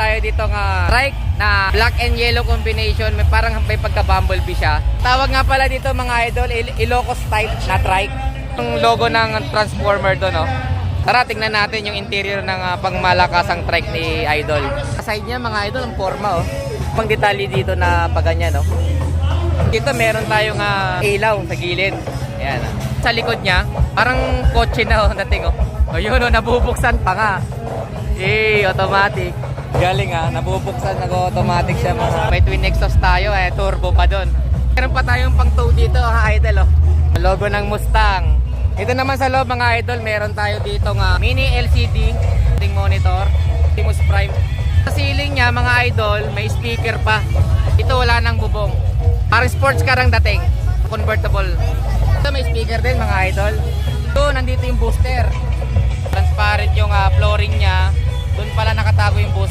tayo dito nga trike na black and yellow combination. May parang may pagka-bumblebee siya. Tawag nga pala dito mga idol, Ilocos type na trike. Yung logo ng transformer to, no? Tara, tingnan natin yung interior ng pangmalakasang trike ni Idol. Sa side niya mga idol, ang forma, oh. Pang detalye dito na paganyan, no? Dito meron tayong ilaw sa gilid. Ayan. Sa likod niya, parang kotse na, oh, dating, oh. O yun, oh, nabubuksan pa nga. Automatic. Galing, nabubuksan, nag-automatic siya, mga. May twin exhaust tayo, turbo pa doon. Meron pa tayong pang tow dito, Idol, oh. Logo ng Mustang. Ito naman sa loob mga idol, meron tayo dito nga mini LCD monitor, Optimus Prime. Sa ceiling niya mga idol, may speaker pa. Ito wala nang bubong. Parang sports car ang dating, convertible. Ito may speaker din mga idol. Ito nandito yung booster. Transparent yung flooring niya. Doon pala nakatago yung booster.